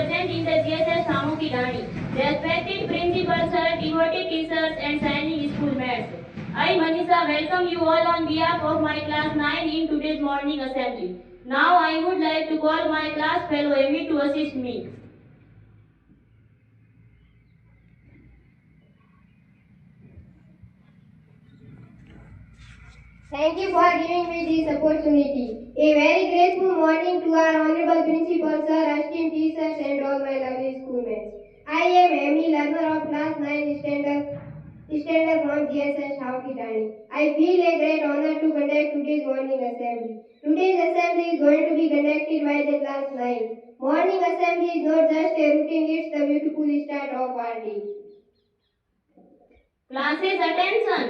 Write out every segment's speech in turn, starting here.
present in the GSS Samuki Dani, respected principal sir, devoted teachers and shining schoolmates. I, Manisha, welcome you all on behalf of my class 9 in today's morning assembly. Now I would like to call my class fellow Amy to assist me. Thank you for giving me this opportunity. A very grateful morning to our honorable principal sir, esteemed teachers and all my lovely schoolmates. I am Amy, learner of class 9 standard from GSS Hauki Dani. I feel a great honor to conduct today's morning assembly. Today's assembly is going to be conducted by the class 9. Morning assembly is not just a routine, it's the beautiful start of our day. Classes attention!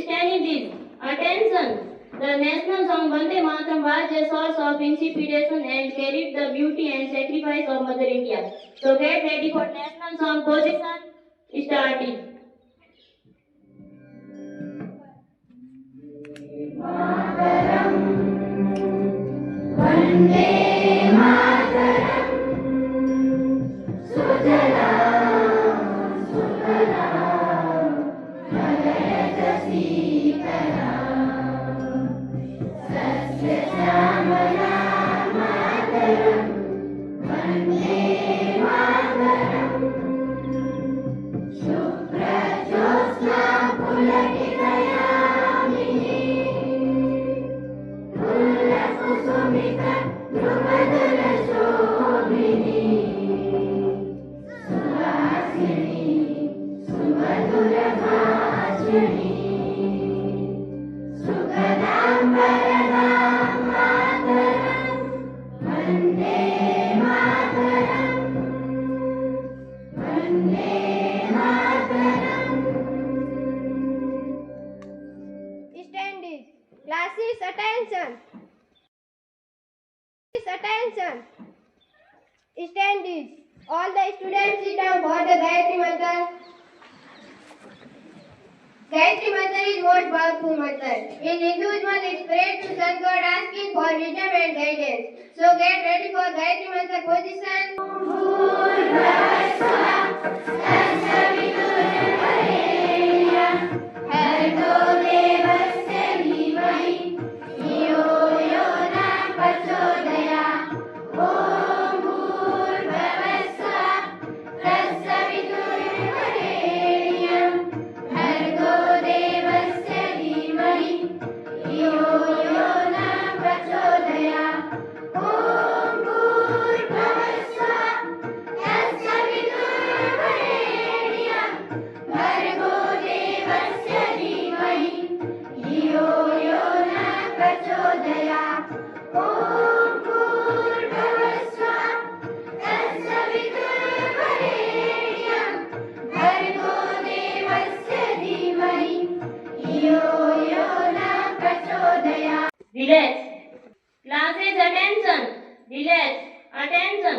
Standing this. Attention! The national song Vande Mataram was a source of inspiration and carried the beauty and sacrifice of Mother India. So get ready for national song position. Starting. Mataram, Vande Mataram, Sujalam, Sujalam, Jalayata Sitaram, Sasya Shyamala Mataram, Vande Mataram, Shubhra Jyosna Pulatitayamini, Tulla Kusumita Drupadalasya Shobhini, Suhasini, Sumadura Bhajani, Sukadam Varadam Mataram, Vande Mataram, Vande Mataram. Standing. Classes attention. Attention. Standing. All the students sit down for the Gayatri Mantra. Gayatri Mantra is most powerful mantra. In Hinduism, it's prayed to Sun God asking for wisdom and guidance. So get ready for Gayatri Mantra position. Relax. Classes attention. Relax. Attention.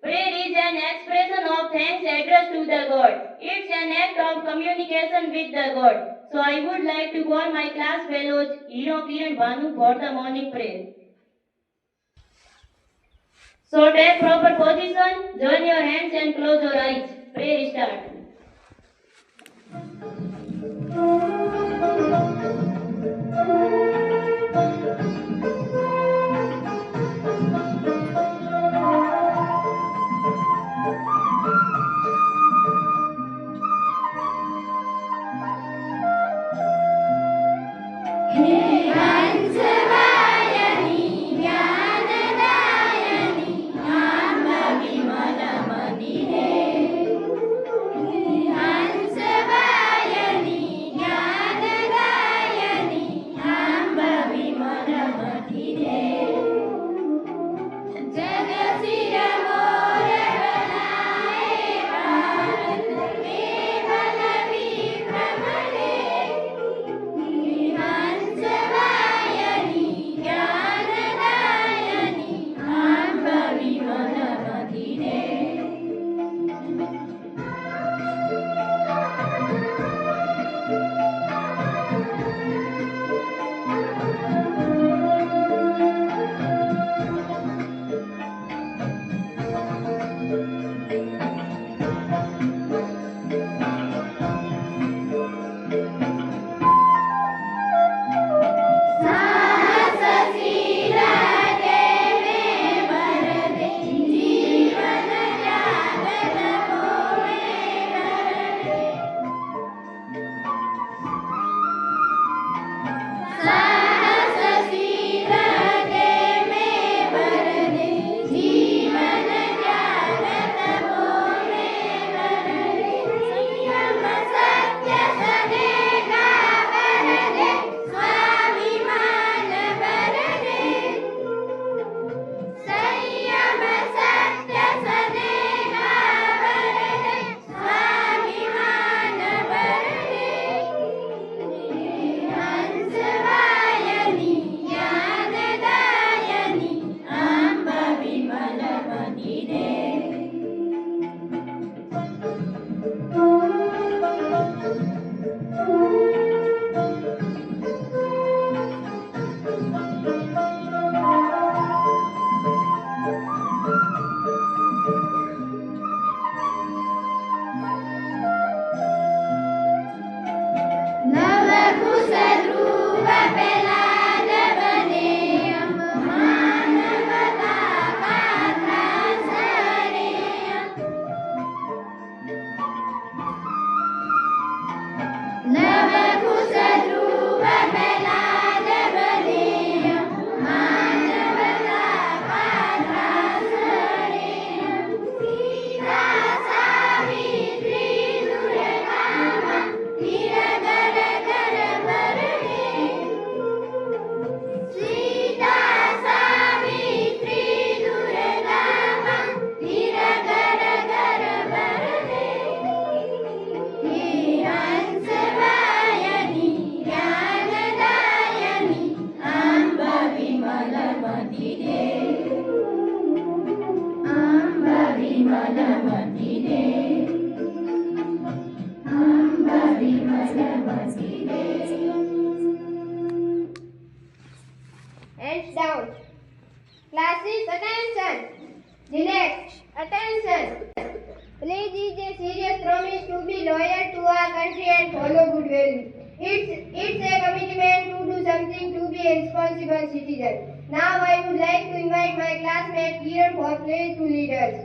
Prayer is an expression of thanks addressed to the God. It's an act of communication with the God. So I would like to call my class fellows Hero Kiran Banu for the morning prayer. So take proper position, join your hands and close your eyes. Prayer start. follow good values. It's a commitment to do something to be a responsible citizen. Now I would like to invite my classmate Kiran for pledge to lead us.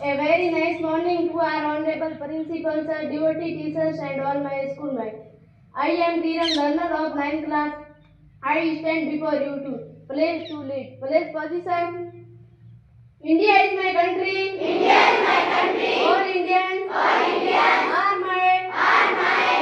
A very nice morning to our honorable principal sir, devotee teachers and all my schoolmates. I am Kiran, learner of 9th class. I stand before you to pledge to lead. Pledge position. India is my country. India is my country. All Indians. All Indians are my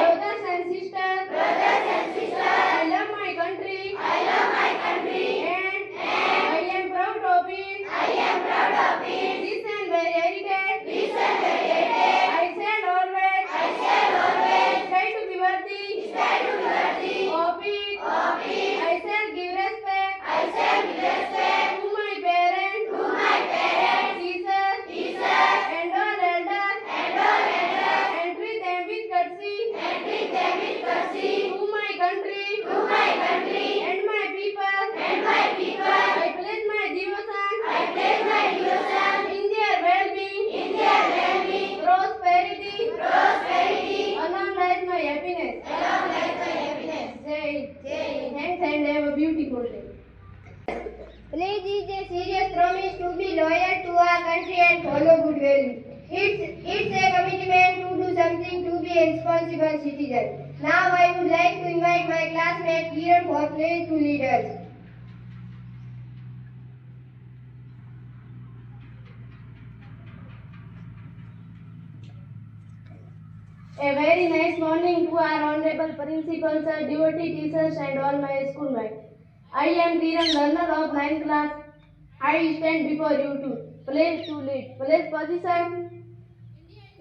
brothers and sisters. Brothers and sisters. I love my country. I love my country. And I am proud of it. I am proud of it. This and very heritage. This and very heritage. I shall always. I shall always. Try to be worthy. Try to be worthy. Of it. Of it. I shall give respect. I shall give respect to my parents. To my parents. Teachers. Teachers. And all elders. And all elders. And treat them with courtesy. And treat them with courtesy. To my country. To my country. And my people. And my people. I pledge my devotion. I pledge my devotion. In their well-being. In their well-being. Prosperity. Prosperity. Along lies my happiness. Along lies my happiness. Jai. Jai. Thanks and have a beautiful day. Pledge is a serious promise to be loyal to our country and follow good values. It's a commitment to do something to be a responsible citizen. Now I would like to invite my classmate Kiran for pledge to lead us. A very nice morning to our honorable principal sir, devotee teachers and all my schoolmates. I am Kiran, learner of 9th class. I stand before you to pledge to lead. Pledge position.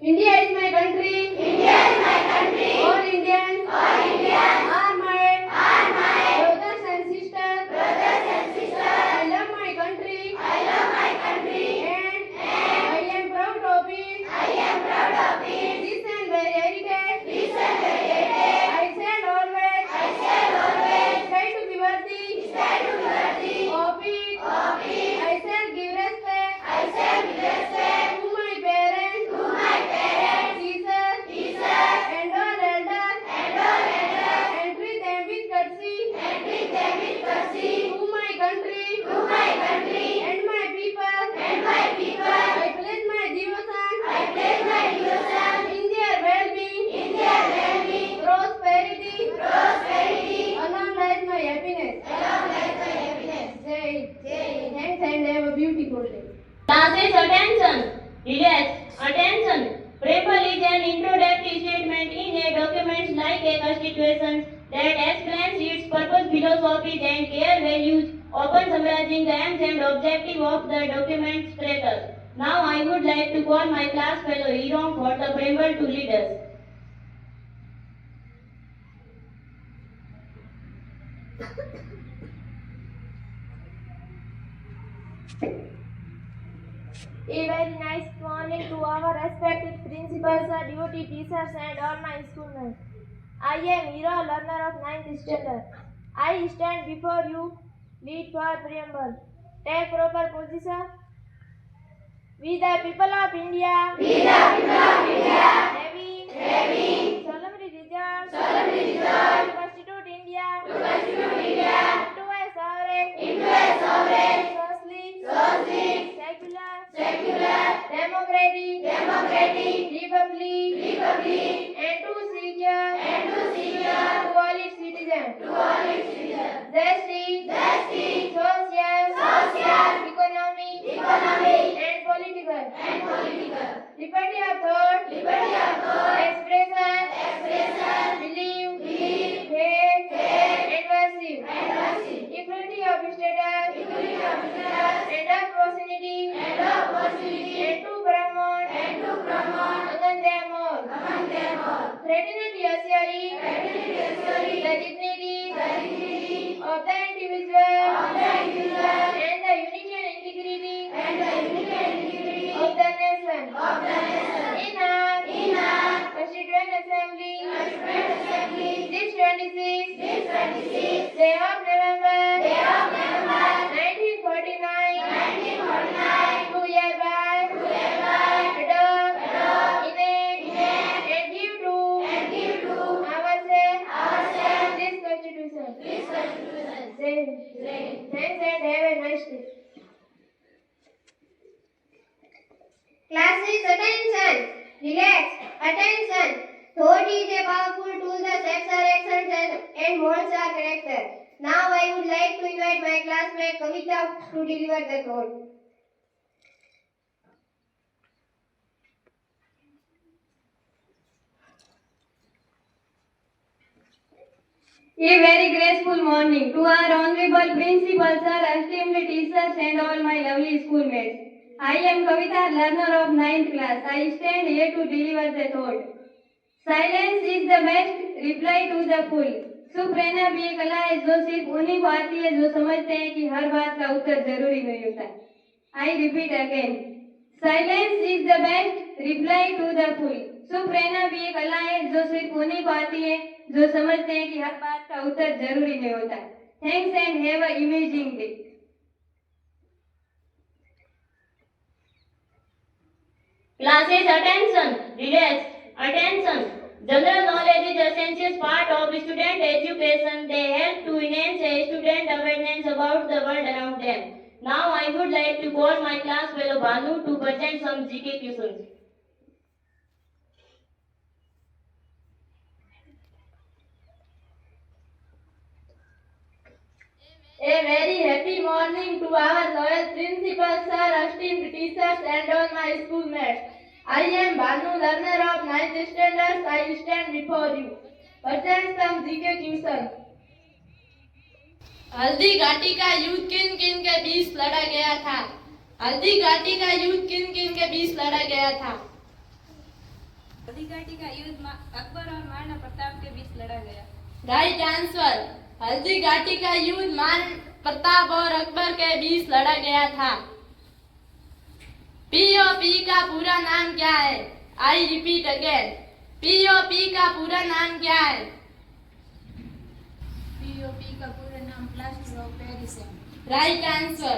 India is my country. India is my country. All Indians. All Indians are my brothers and sisters. Brothers and sisters. I love my country. I love my country. And I am proud of it. I am proud of it. This and very heritage. This and very heritage. I shall always. I shall always. Try to be worthy. Try to be worthy. Of it. Of it. I shall give respect. I shall give respect to my parents. To my parents. Teachers. Teachers. And all elders. And all elders. And treat them with courtesy. And treat them with courtesy. To my country. To my country. And my people. And my people. I pledge my devotion. I pledge my devotion. In their well-being. In their well-being. Prosperity. Prosperity. Along lies my happiness. Along lies my happiness. Jai. Jai. Thanks and have a beautiful day. Classes attention. Relax. Attention. Preamble is an introductory statement in a document like a constitution that explains its purpose, philosophies and care values, often summarizing the aims and objective of the document's status. Now I would like to call my class fellow Iron for the preamble to lead us. A very nice morning to our respected principals, devotee teachers and all my schoolmates. I am Hero, learner of 9th standard. I stand before you, lead for preamble. Take proper position. We the people of India. We the people of India. Having solemnly resolved. To constitute India. Into a sovereign. Socially. Secular. Democratic. Republic. And to secure. To all its citizens. Justice. Social. Economic. And political. Liberty of thought. Expression. Belief. Faith. And worship. Equality of status. And opportunity. And to promote. Among them all. Fraternity assuring. The dignity. Of the individual. And the unity and integrity. Of the nation. In our Constituent Assembly. This 26th day of November 1945. Thanks and have a nice day. Classes, attention! Relax! Attention! Thought is a powerful tool that sets our actions and molds our character. Now I would like to invite my classmate Kavita to deliver the thought. A very graceful morning to our honorable principal sir, esteemed teachers and all my lovely schoolmates. I am Kavita, learner of 9th class. I stand here to deliver the thought. Silence is the best reply to the fool. सुप्रेरणा भी एक कला है जो सिर्फ उन्हीं को आती है जो समझते हैं कि हर बात का उत्तर जरूरी नहीं होता. I repeat again. Silence is the best reply to the fool. सुप्रेरणा भी एक कला है जो सिर्फ उन्हीं को आती है जो समझते हैं कि हर बात का उत्तर जरूरी नहीं होता. Thanks and have a amazing day. Classes, attention! Relax! Attention! General knowledge is an essential part of student education. They help to enhance a student awareness about the world around them. Now I would like to call my class fellow Banu to present some GK questions. A very happy morning to our loyal principal sir, esteemed teachers and all my schoolmates. I am Banu, learner of 9th standard. I stand before you. Present some GK question. Haldi Ghati का युद्ध किन किन के बीच लड़ा गया था? हल्दी घाटी का युद्ध किन किन के बीच लड़ा गया था? हल्दी घाटी का युद्ध अकबर और महाराणा प्रताप के बीच लड़ा गया. Right answer. हल्दी घाटी का युद्ध महाराणा प्रताप और अकबर के बीच लड़ा गया था. पीओपी का पूरा नाम क्या है? I repeat again. पीओपी का पूरा नाम क्या है? पीओपी का पूरा नाम प्लास्टर ऑफ पेरिस है. Right answer.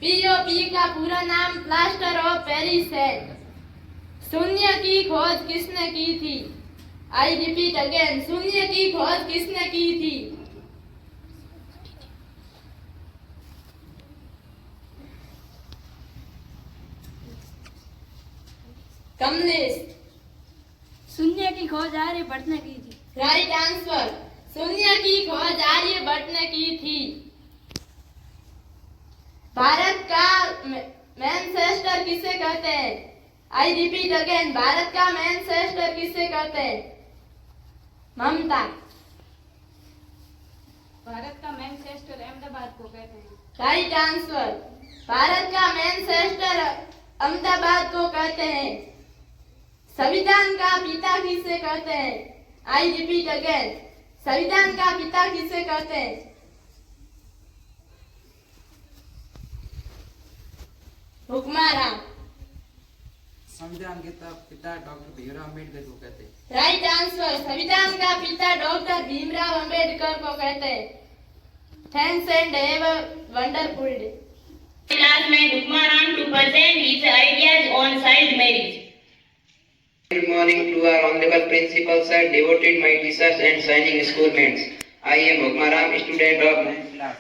पीओपी का पूरा नाम प्लास्टर ऑफ पेरिस है. शून्य की खोज किसने की थी? I repeat again. शून्य की खोज किसने की थी? कमलेश. शून्य की खोज आर्यभट्ट ने की थी. Right answer. शून्य की खोज आर्यभट्ट ने की थी. भारत का मैनचेस्टर किसे कहते हैं? I repeat again. भारत का मैनचेस्टर किसे कहते हैं? ममता. भारत का मैनचेस्टर अहमदाबाद को कहते हैं. Right answer. भारत का मैनचेस्टर अहमदाबाद को कहते हैं. संविधान का पिता किसे कहते हैं? I repeat again. संविधान का पिता किसे कहते हैं? हुक्माराम. संविधान के पिता डॉक्टर भीमराव अम्बेडकर को कहते हैं. Right answer. संविधान का पिता डॉक्टर भीमराव अम्बेडकर को कहते हैं. Thanks and have a wonderful day. Classmate Ukmaram to present his ideas on child marriage. Good morning to our honorable principal sir, devoted my teachers and shining schoolmates. I am Ukmaram, student of 9th class.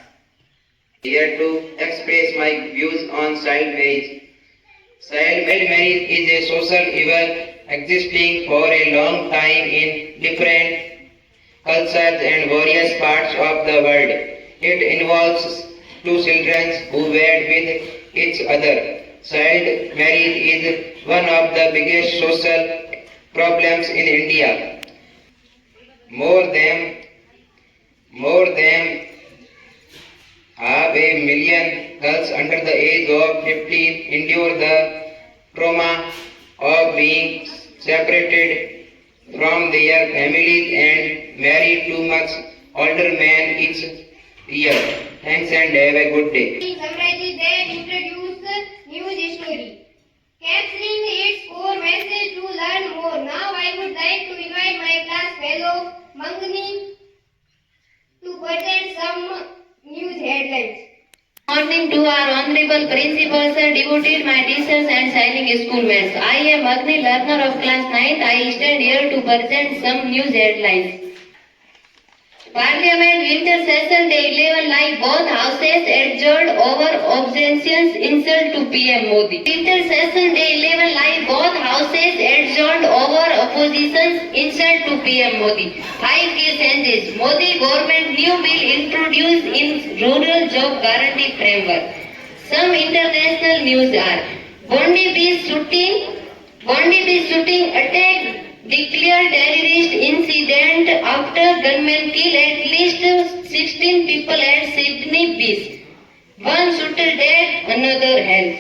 Here to express my views on child marriage. Child marriage is a social evil existing for a long time in different cultures and various parts of the world. It involves two children who wed with each other. Child marriage is one of the biggest social problems in India. More than half a million girls under the age of 15 endure the trauma of being separated from their families and marry too much older men each year. Thanks and have a good day. Summarizes that introduce news story, capturing its core message to learn more. Now I would like to invite my class fellow Mangni to present some news headlines. Morning to our honorable principal sir, devoted my teachers and shining schoolmates. I am Agni, learner of class 9th. I stand here to present some news headlines. Parliament winter session day 11 live both houses adjourned over objections insult to PM Modi. Winter session day 11 live both houses adjourned over opposition's insult to PM Modi. 5 key changes. Modi government new bill introduced in rural job guarantee framework. Some international news are Bondi Beach shooting attack declared terrorist incident after gunmen kill at least 16 people at Sydney Beach. One shooter dead, another held.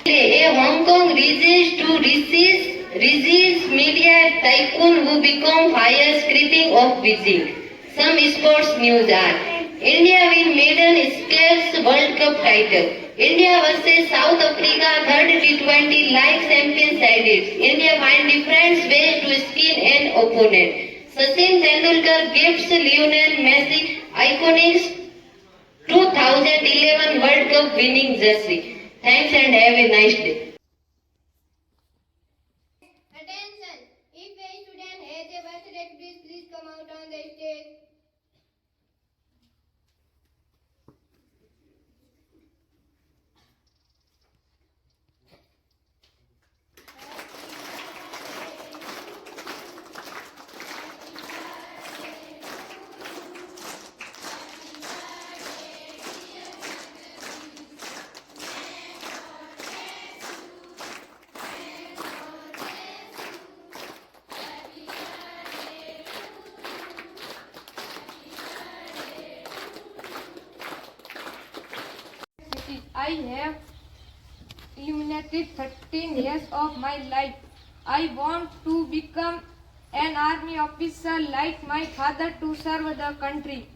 A Hong Kong reaches to resist media tycoon who become fire scraping of Beijing. Some sports news are India win maiden Scales World Cup title. India versus South Africa third T20 live champion sided. India find different ways to skin an opponent. Sachin Tendulkar gifts Lionel Messi iconic 2011 World Cup winning jersey. Thanks and have a nice day. Attention! If a student has a birthday, please come out on the stage. I have eliminated 13 years of my life. I want to become an army officer like my father to serve the country.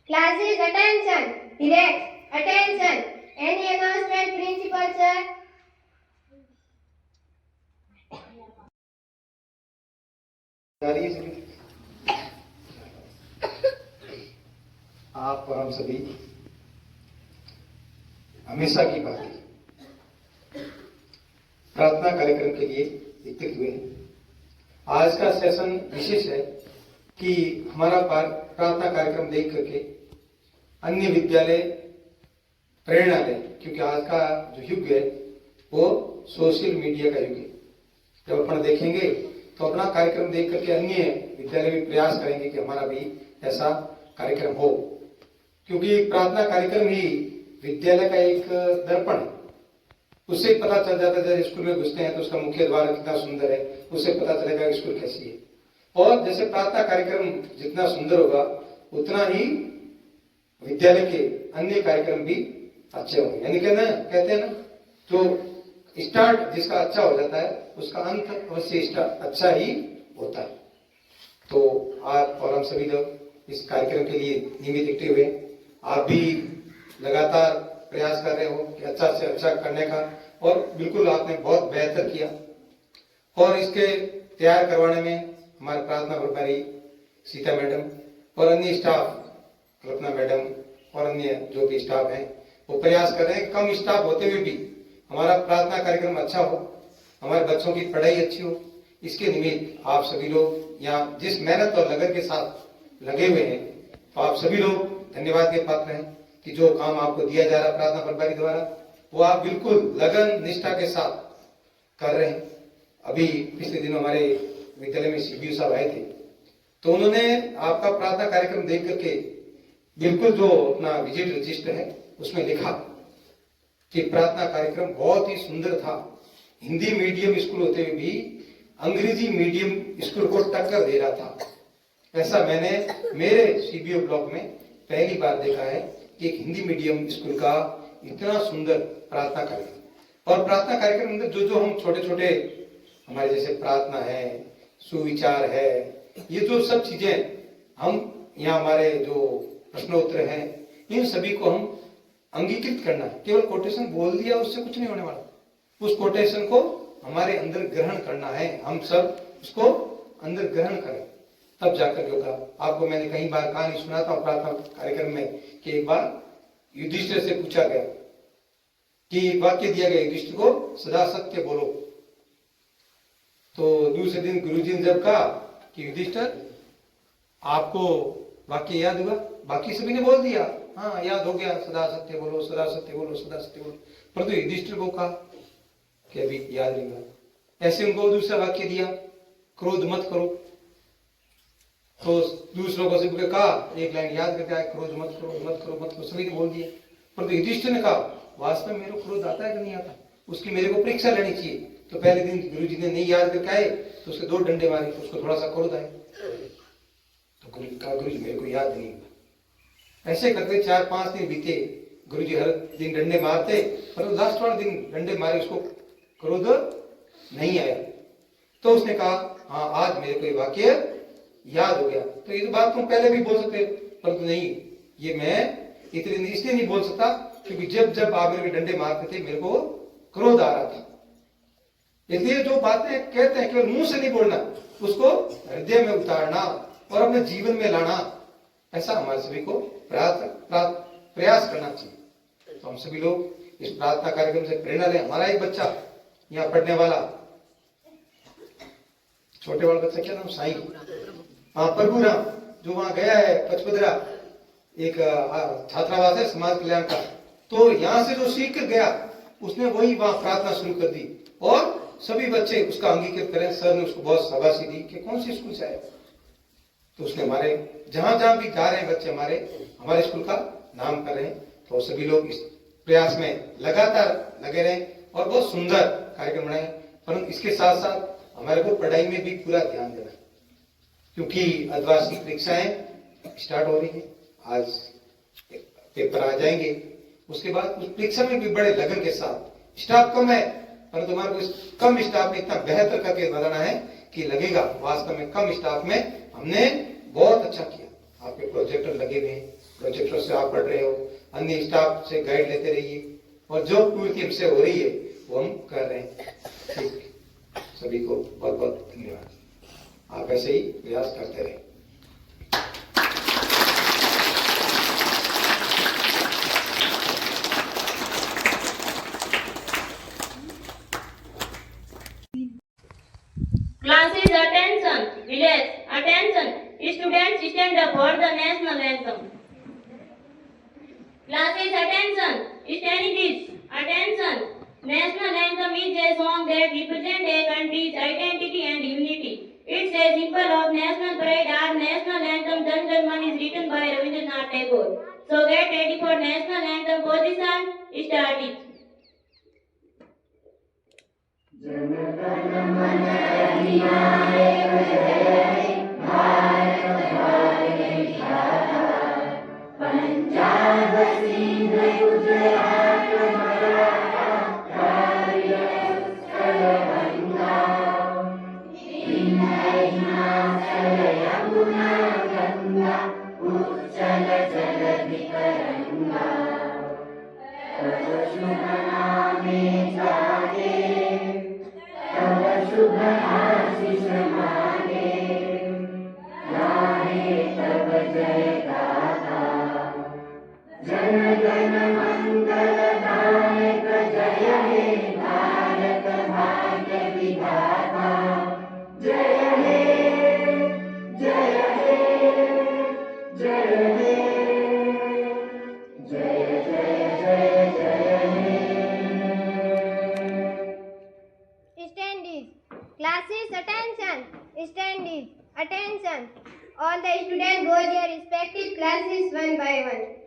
Classes, attention! Direct, attention! Any announcement, principal sir? आप और हम सभी हमेशा की भांति प्रार्थना कार्यक्रम के लिए एकत्रित हुए हैं। आज का सेशन विशेष है कि हमारा प्रार्थना कार्यक्रम देख करके अन्य विद्यालय प्रेरणा लें, क्योंकि आज का जो युग है वो सोशल मीडिया का युग है। जब अपन देखेंगे तो अपना कार्यक्रम देख करके अन्य विद्यालय भी प्रयास करेंगे कि हमारा भी ऐसा कार्यक्रम हो, क्योंकि प्रार्थना कार्यक्रम ही विद्यालय का एक दर्पण है। उससे पता चल जाता है, जब स्कूल में घुसते हैं तो उसका मुख्य द्वार कितना सुंदर है, उससे पता चलेगा कि स्कूल कैसी है। और जैसे प्रार्थना कार्यक्रम जितना सुंदर होगा उतना ही विद्यालय के अन्य कार्यक्रम भी अच्छे होंगे। यानी कहते हैं ना, जो स्टार्ट जिसका अच्छा हो जाता है उसका अंत अवश्य अच्छा ही होता है। तो आप और हम सभी लोग इस कार्यक्रम के लिए नियमित इकट्ठे हुए। आप भी लगातार प्रयास कर रहे हो कि अच्छा से अच्छा करने का, और बिल्कुल आपने बहुत बेहतर किया। और इसके तैयार करवाने में हमारे प्रार्थना प्रभारी सीता मैडम और अन्य स्टाफ, कल्पना मैडम और अन्य जो भी स्टाफ हैं वो प्रयास कर रहे हैं। कम स्टाफ होते हुए भी हमारा प्रार्थना कार्यक्रम अच्छा हो, हमारे बच्चों की पढ़ाई अच्छी हो। इसके निमित्त आप सभी लोग यहाँ जिस मेहनत और लगन के साथ लगे हुए हैं, तो आप सभी लोग धन्यवाद के पात्र हैं कि जो काम आपको दिया जा रहा है प्रार्थना प्रभारी द्वारा वो आप बिल्कुल लगन निष्ठा के साथ कर रहे हैं। अभी पिछले दिनों हमारे विद्यालय में सीबीओ साहब आए थे, तो उन्होंने आपका प्रार्थना कार्यक्रम देख करके बिल्कुल जो अपना विजिट रजिस्टर है उसमें लिखा कि प्रार्थना कार्यक्रम बहुत ही सुंदर था। हिंदी मीडियम स्कूल होते हुए भी अंग्रेजी मीडियम स्कूल को टक्कर दे रहा था। ऐसा मैंने मेरे सीबीओ ब्लॉक में पहली बार देखा है कि एक हिंदी मीडियम स्कूल का इतना सुंदर प्रार्थना कार्यक्रम। और प्रार्थना कार्यक्रम अंदर जो जो हम छोटे छोटे हमारे जैसे प्रार्थना है, सुविचार है, ये जो सब चीजें हम यहाँ हमारे जो प्रश्नोत्तर हैं, इन सभी को हम अंगीकृत करना है। केवल कोटेशन बोल दिया उससे कुछ नहीं होने वाला। उस कोटेशन को हमारे अंदर ग्रहण करना है। हम सब उसको अंदर ग्रहण करें, तब जाकर होगा। आपको मैंने कई बार कहानी सुनाता हूँ प्रार्थना कार्यक्रम में कि एक बार युधिष्ठिर से पूछा गया कि एक वाक्य दिया गया युधिष्ठिर को, सदा सत्य बोलो। तो दूसरे दिन गुरुजी ने जब कहा कि युधिष्ठिर आपको वाक्य याद हुआ, बाकी सभी ने बोल दिया हाँ याद हो गया, सदा सत्य बोलो, सदा सत्य बोलो, सदा सत्य बोलो, परंतु युधिष्ठिर को कहा कि अभी याद नहीं हुआ। ऐसे उनको दूसरा वाक्य दिया, क्रोध मत करो। तो दूसरों को सबको कहा एक लाइन याद करके आए, क्रोध मत करो, मत करो, मत करो, सभी ने बोल दिया। परंतु युधिष्ठिर ने कहा वास्तव में मेरे को क्रोध आता है कि नहीं आता, उसकी मेरे को परीक्षा लेनी चाहिए। तो पहले दिन गुरुजी ने नहीं याद करके आए तो उसके 2 डंडे मारे, तो उसको थोड़ा सा क्रोध आए। तो गुरु कहा गुरुजी मेरे को याद नहीं हुआ। ऐसे करते 4-5 दिन बीते, गुरुजी हर दिन डंडे मारते, पर लास्ट वाले दिन डंडे मारे उसको क्रोध नहीं आया। तो उसने कहा हाँ आज मेरे को ये वाक्य याद हो गया। तो ये बात तुम पहले भी बोल सकते, परंतु नहीं, ये मैं इतने इसलिए नहीं बोल सकता क्योंकि जब जब आप मेरे डंडे मारते थे मेरे को क्रोध आ रहा था। इसलिए जो बातें कहते हैं केवल मुंह से नहीं बोलना, उसको हृदय में उतारना और अपने जीवन में लाना, ऐसा हमारे सभी को प्रयास करना चाहिए। तो हम सभी लोग इस प्रार्थना कार्यक्रम से प्रेरणा लें। हमारा एक बच्चा यहाँ पढ़ने वाला, छोटे वाला बच्चा क्या नाम, साई, हाँ प्रभुराम, जो वहां गया है पचपदरा, एक छात्रावास है समाज कल्याण का, तो यहाँ से जो सीख कर गया उसने वही वहां प्रार्थना शुरू कर दी और सभी बच्चे उसका अंगीकृत करें। सर ने उसको बहुत शाबाशी दी कि कौन सी स्कूल से आए, तो उसने हमारे जहां जहां भी जा रहे हैं बच्चे हमारे स्कूल का नाम कर रहे हैं। तो सभी लोग इस प्रयास में लगातार लगे रहें और बहुत सुंदर कार्यक्रम बनाए। परंतु इसके साथ साथ हमारे को पढ़ाई में भी पूरा ध्यान देना, क्योंकि अर्धवार्षिक परीक्षाएं स्टार्ट हो रही है, आज पेपर आ जाएंगे, उसके बाद उस परीक्षा में भी बड़े लगन के साथ, स्टाफ कम है परंतु हमारे को इस कम स्टाफ में इतना बेहतर करके बताना है कि लगेगा वास्तव में कम स्टाफ में हमने बहुत अच्छा किया। आपके प्रोजेक्टर लगे हुए हैं, प्रोजेक्टर से आप पढ़ रहे हो, अन्य स्टाफ से गाइड लेते रहिए और जो पूर्ति हमसे हो रही है वो हम कर रहे हैं। ठीक, सभी को बहुत बहुत धन्यवाद। आप ऐसे ही प्रयास करते रहें। Classes attention, village attention, students stand up for the national anthem. Classes attention, studies attention. National anthem is a song that represents a country's identity and unity. It's a symbol of national pride. Our national anthem Jan Gan Man is written by Rabindranath Tagore. So get ready for national anthem position. Start it. Classes attention, standees attention. All the students go their respective classes one by one.